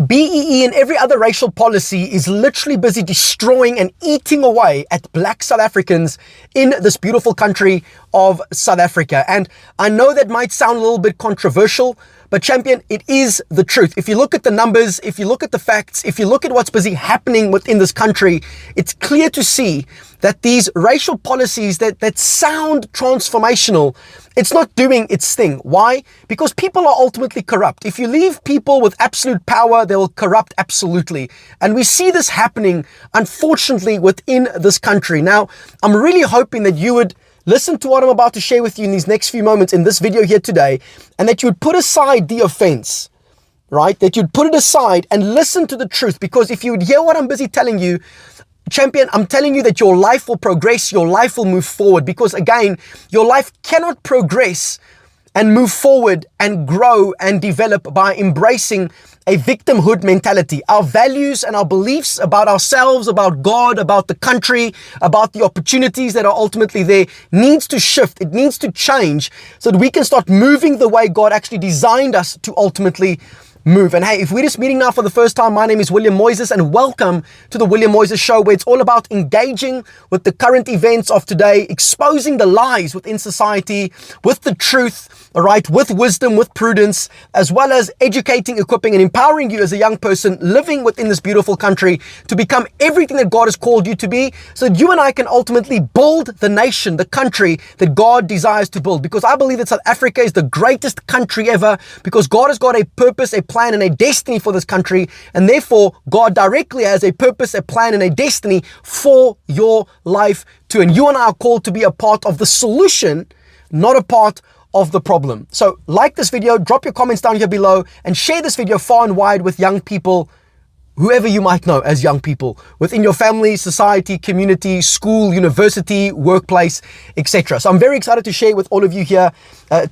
BEE and every other racial policy is literally busy destroying and eating away at black South Africans in this beautiful country of South Africa. And I know that might sound a little bit controversial, but champion, it is the truth. If you look at the numbers, if you look at the facts, if you look at what's busy happening within this country, it's clear to see that these racial policies that sound transformational, it's not doing its thing. Why? Because people are ultimately corrupt. If you leave people with absolute power, they will corrupt absolutely. And we see this happening, unfortunately, within this country. Now, I'm really hoping that you would listen to what I'm about to share with you in these next few moments in this video here today, and that you would put aside the offense, right? That you'd put it aside and listen to the truth. Because if you would hear what I'm busy telling you, champion, I'm telling you that your life will progress, your life will move forward. Because again, your life cannot progress and move forward and grow and develop by embracing a victimhood mentality. Our values and our beliefs about ourselves, about God, about the country, about the opportunities that are ultimately there needs to shift. It needs to change so that we can start moving the way God actually designed us to ultimately move. And hey, if we're just meeting now for the first time, my name is William Moises, and welcome to the William Moises Show, where it's all about engaging with the current events of today, exposing the lies within society with the truth, all right, with wisdom, with prudence, as well as educating, equipping, and empowering you as a young person living within this beautiful country to become everything that God has called you to be, so that you and I can ultimately build the nation, the country that God desires to build. Because I believe that South Africa is the greatest country ever, because God has got a purpose, a plan, and a destiny for this country, and therefore God directly has a purpose, a plan, and a destiny for your life too. And you and I are called to be a part of the solution, not a part of the problem. So like this video, drop your comments down here below, and share this video far and wide with young people, whoever you might know as young people within your family, society, community, school, university, workplace, etc. So I'm very excited to share with all of you here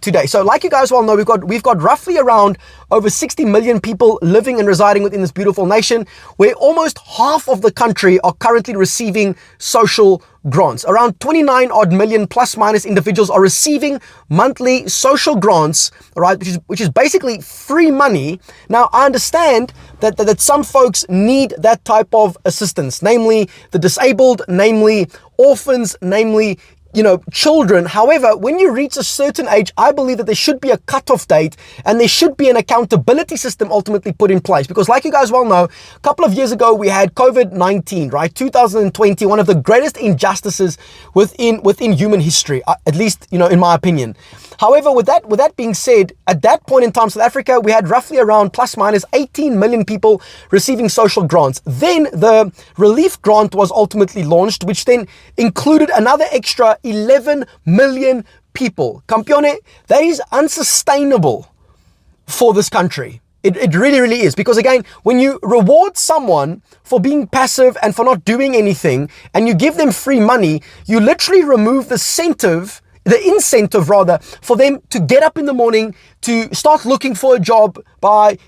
today. So like you guys well know, we've got roughly around over 60 million people living and residing within this beautiful nation, where almost half of the country are currently receiving social grants. Around 29 odd million plus minus individuals are receiving monthly social grants, all right, which is basically free money. Now, I understand that some folks need that type of assistance, namely the disabled, namely orphans, namely children. However, when you reach a certain age, I believe that there should be a cutoff date, and there should be an accountability system ultimately put in place. Because like you guys well know, a couple of years ago, we had COVID-19, right? 2020, one of the greatest injustices within human history, at least, in my opinion. However, with that being said, at that point in time, South Africa, we had roughly around plus minus 18 million people receiving social grants. Then the relief grant was ultimately launched, which then included another extra 11 million people. Campione, that is unsustainable for this country. It really, really is. Because again, when you reward someone for being passive and for not doing anything, and you give them free money, you literally remove the incentive for them to get up in the morning, to start looking for a job by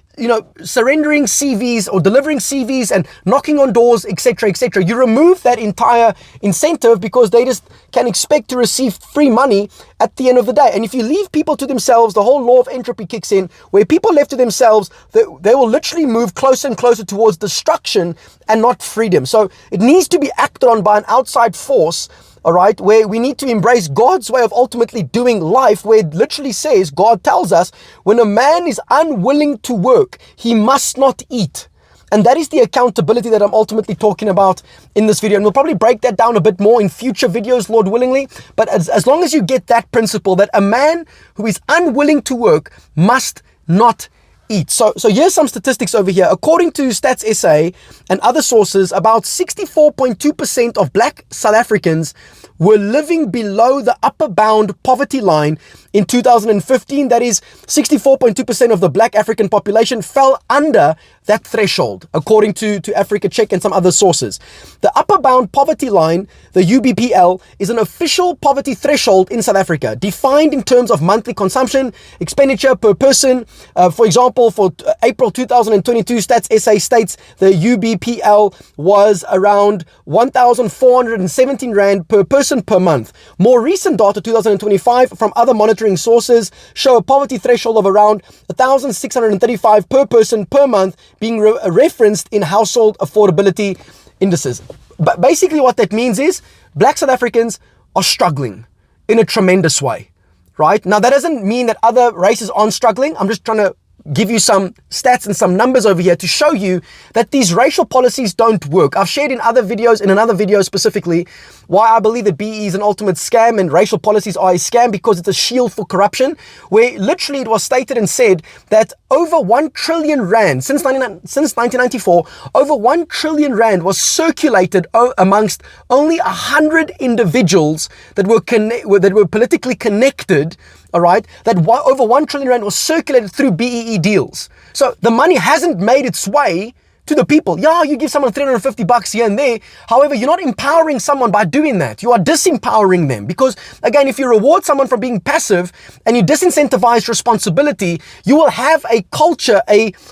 surrendering CVs or delivering CVs and knocking on doors, etc., etc. You remove that entire incentive because they just can expect to receive free money at the end of the day. And if you leave people to themselves, the whole law of entropy kicks in, where people left to themselves, they will literally move closer and closer towards destruction and not freedom. So it needs to be acted on by an outside force, all right, where we need to embrace God's way of ultimately doing life, where it literally says, God tells us, when a man is unwilling to work, he must not eat. And that is the accountability that I'm ultimately talking about in this video. And we'll probably break that down a bit more in future videos, Lord willingly. But as long as you get that principle, that a man who is unwilling to work must not eat. So here's some statistics over here. According to Stats SA and other sources, about 64.2% of black South Africans were living below the upper bound poverty line in 2015. That is, 64.2% of the black African population fell under that threshold, according to Africa Check and some other sources. The upper bound poverty line, the UBPL, is an official poverty threshold in South Africa, defined in terms of monthly consumption expenditure per person. For example, for April 2022, Stats SA states the UBPL was around 1,417 Rand per person per month. More recent data, 2025, from other monitoring sources show a poverty threshold of around 1,635 per person per month being referenced in household affordability indices. But basically what that means is Black South Africans are struggling in a tremendous way, right? Now, that doesn't mean that other races aren't struggling. I'm just trying to give you some stats and some numbers over here to show you that these racial policies don't work. I've shared in other videos, in another video specifically, why I believe that BE is an ultimate scam and racial policies are a scam, because it's a shield for corruption, where literally it was stated and said that over 1 trillion rand since 1994, over 1 trillion rand was circulated amongst only 100 individuals that were politically connected. All right, that over 1 trillion rand was circulated through BEE deals. So the money hasn't made its way to the people. Yeah, you give someone $350 here and there. However, you're not empowering someone by doing that. You are disempowering them, because again, if you reward someone for being passive and you disincentivize responsibility, you will have a culture,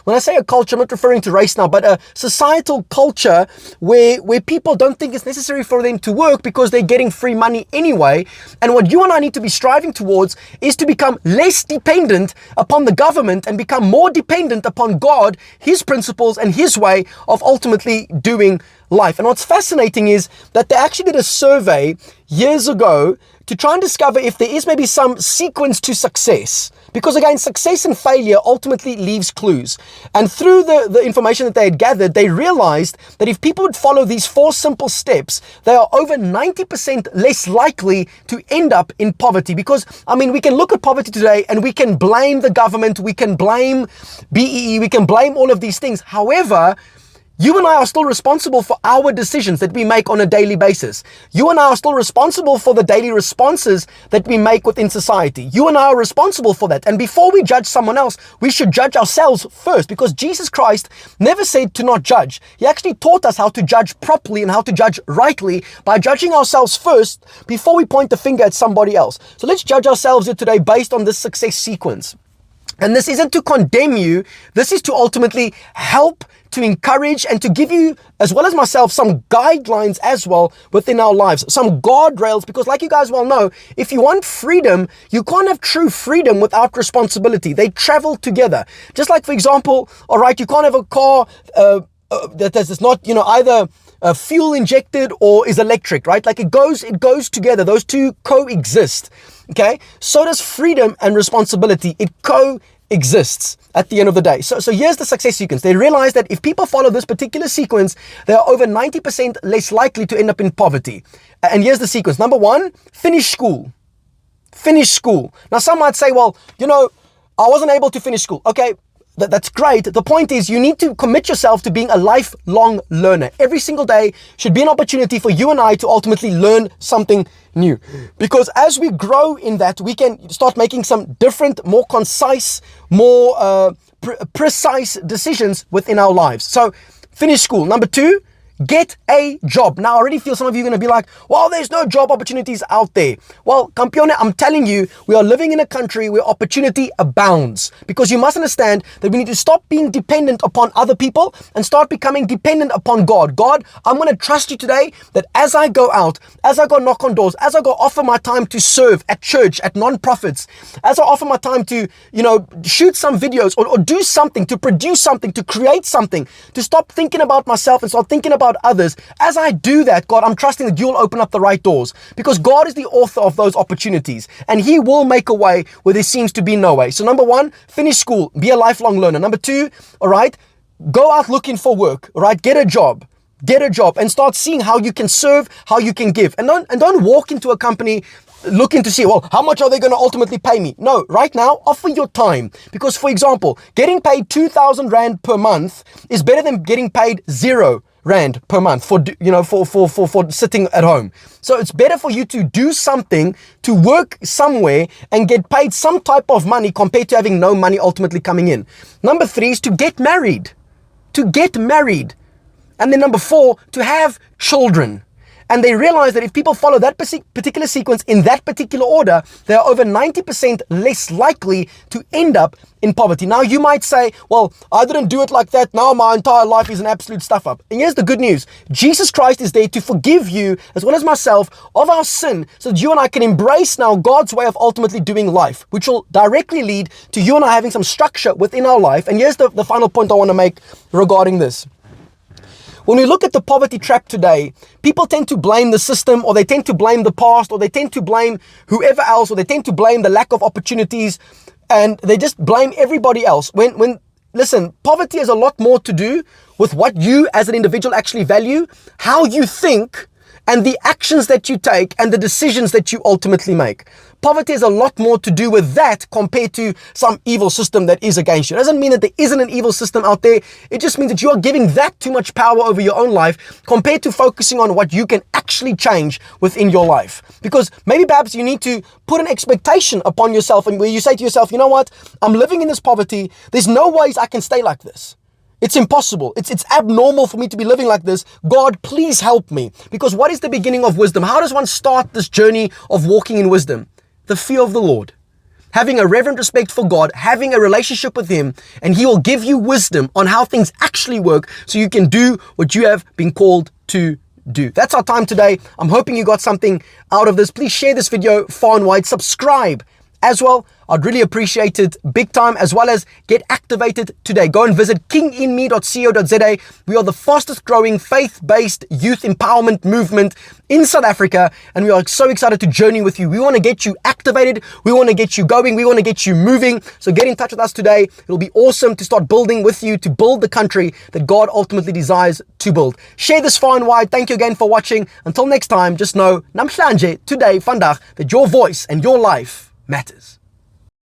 when I say a culture, I'm not referring to race now, but a societal culture where people don't think it's necessary for them to work because they're getting free money anyway. And what you and I need to be striving towards is to become less dependent upon the government and become more dependent upon God, His principles, and His way of ultimately doing life. And what's fascinating is that they actually did a survey years ago to try and discover if there is maybe some sequence to success. Because again, success and failure ultimately leaves clues. And through the information that they had gathered, they realized that if people would follow these 4 simple steps, they are over 90% less likely to end up in poverty. Because, I mean, we can look at poverty today and we can blame the government, we can blame BEE, we can blame all of these things. However, you and I are still responsible for our decisions that we make on a daily basis. You and I are still responsible for the daily responses that we make within society. You and I are responsible for that. And before we judge someone else, we should judge ourselves first, because Jesus Christ never said to not judge. He actually taught us how to judge properly and how to judge rightly by judging ourselves first before we point the finger at somebody else. So let's judge ourselves here today based on this success sequence. And this isn't to condemn you. This is to ultimately help, to encourage, and to give you, as well as myself, some guidelines as well within our lives, some guardrails, because like you guys well know, if you want freedom, you can't have true freedom without responsibility. They travel together. Just like, for example, all right, you can't have a car that is not, either fuel injected or is electric, right? Like it goes together. Those two coexist. Okay. So does freedom and responsibility. It coexists at the end of the day. So here's the success sequence. They realize that if people follow this particular sequence, they are over 90% less likely to end up in poverty. And here's the sequence. Number 1, finish school. Finish school. Now, some might say, well, I wasn't able to finish school. Okay. That's great. The point is you need to commit yourself to being a lifelong learner. Every single day should be an opportunity for you and I to ultimately learn something new. Because as we grow in that, we can start making some different, more concise, more precise decisions within our lives. So finish school. Number 2, get a job. Now, I already feel some of you are going to be like, well, there's no job opportunities out there. Well, Campione, I'm telling you, we are living in a country where opportunity abounds, because you must understand that we need to stop being dependent upon other people and start becoming dependent upon God. God, I'm going to trust you today that as I go out, as I go knock on doors, as I go offer my time to serve at church, at non-profits, as I offer my time to, shoot some videos or do something, to produce something, to create something, to stop thinking about myself and start thinking about others. As I do that, God, I'm trusting that you'll open up the right doors, because God is the author of those opportunities and He will make a way where there seems to be no way. So number 1, finish school, be a lifelong learner. Number 2, all right, go out looking for work, all right, get a job and start seeing how you can serve, how you can give. And don't walk into a company looking to see, well, how much are they going to ultimately pay me? No, right now, offer your time. Because, for example, getting paid 2,000 Rand per month is better than getting paid 0 Rand per month for sitting at home. So it's better for you to do something, to work somewhere and get paid some type of money compared to having no money ultimately coming in. Number 3 is to get married. And then number 4, to have children. And they realize that if people follow that particular sequence in that particular order, they are over 90% less likely to end up in poverty. Now, you might say, well, I didn't do it like that. Now my entire life is an absolute stuff up. And here's the good news. Jesus Christ is there to forgive you, as well as myself, of our sin, so that you and I can embrace now God's way of ultimately doing life, which will directly lead to you and I having some structure within our life. And here's the final point I want to make regarding this. When we look at the poverty trap today, people tend to blame the system, or they tend to blame the past, or they tend to blame whoever else, or they tend to blame the lack of opportunities, and they just blame everybody else. Listen, poverty has a lot more to do with what you as an individual actually value, how you think, and the actions that you take and the decisions that you ultimately make. Poverty has a lot more to do with that compared to some evil system that is against you. It doesn't mean that there isn't an evil system out there. It just means that you are giving that too much power over your own life compared to focusing on what you can actually change within your life. Because maybe perhaps you need to put an expectation upon yourself, and where you say to yourself, you know what, I'm living in this poverty. There's no ways I can stay like this. It's impossible. It's abnormal for me to be living like this. God, please help me. Because what is the beginning of wisdom? How does one start this journey of walking in wisdom? The fear of the Lord. Having a reverent respect for God, having a relationship with Him, and He will give you wisdom on how things actually work so you can do what you have been called to do. That's our time today. I'm hoping you got something out of this. Please share this video far and wide. Subscribe as well. I'd really appreciate it big time, as well as get activated today. Go and visit kinginme.co.za. We are the fastest growing faith-based youth empowerment movement in South Africa, and we are so excited to journey with you. We want to get you activated. We want to get you going. We want to get you moving. So get in touch with us today. It'll be awesome to start building with you, to build the country that God ultimately desires to build. Share this far and wide. Thank you again for watching. Until next time, just know, namhlanje, today, vandag, that your voice and your life matters.